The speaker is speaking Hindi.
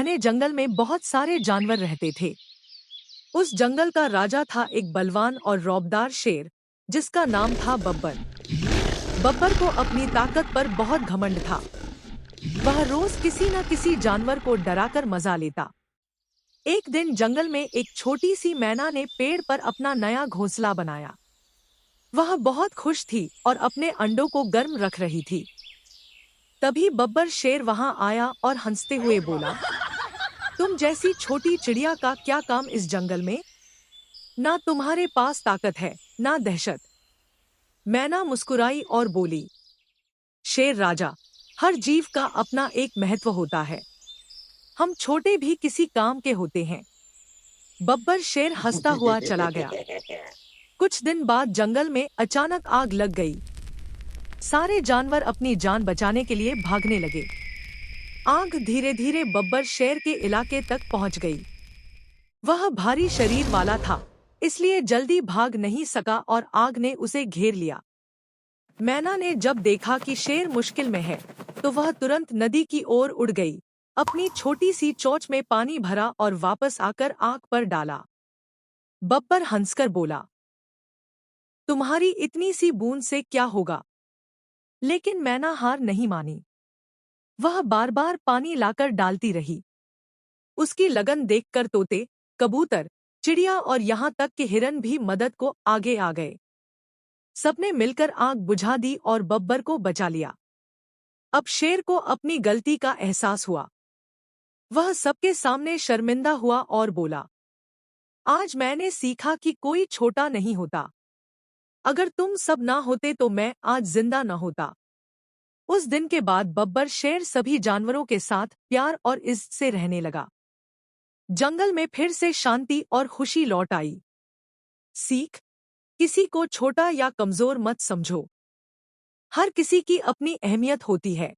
घने जंगल में बहुत सारे जानवर रहते थे। उस जंगल का राजा था एक बलवान और रौबदार शेर, जिसका नाम था बब्बर। बब्बर को अपनी ताकत पर बहुत घमंड था। वह रोज किसी न किसी जानवर को डराकर मजा लेता। एक दिन जंगल में एक छोटी सी मैना ने पेड़ पर अपना नया घोंसला बनाया। वह बहुत खुश थी और अपने अंडों को गर्म रख रही थी। तभी बब्बर शेर वहां आया और हंसते हुए बोला, तुम जैसी छोटी चिड़िया का क्या काम इस जंगल में? ना तुम्हारे पास ताकत है, ना दहशत। मैना मुस्कुराई और बोली, शेर राजा, हर जीव का अपना एक महत्व होता है। हम छोटे भी किसी काम के होते हैं। बब्बर शेर हंसता हुआ चला गया। कुछ दिन बाद जंगल में अचानक आग लग गई। सारे जानवर अपनी जान बचाने के लिए भागने लगे। आग धीरे धीरे बब्बर शेर के इलाके तक पहुंच गई। वह भारी शरीर वाला था, इसलिए जल्दी भाग नहीं सका और आग ने उसे घेर लिया। मैना ने जब देखा कि शेर मुश्किल में है, तो वह तुरंत नदी की ओर उड़ गई, अपनी छोटी सी चोंच में पानी भरा और वापस आकर आग पर डाला। बब्बर हंसकर बोला, तुम्हारी इतनी सी बूंद से क्या होगा? लेकिन मैना हार नहीं मानी। वह बार बार पानी लाकर डालती रही। उसकी लगन देखकर तोते, कबूतर, चिड़िया और यहाँ तक कि हिरन भी मदद को आगे आ गए। सबने मिलकर आग बुझा दी और बब्बर को बचा लिया। अब शेर को अपनी गलती का एहसास हुआ। वह सबके सामने शर्मिंदा हुआ और बोला, आज मैंने सीखा कि कोई छोटा नहीं होता। अगर तुम सब ना होते तो मैं आज जिंदा न होता। उस दिन के बाद बब्बर शेर सभी जानवरों के साथ प्यार और इज्जत से रहने लगा। जंगल में फिर से शांति और खुशी लौट आई। सीख, किसी को छोटा या कमजोर मत समझो। हर किसी की अपनी अहमियत होती है।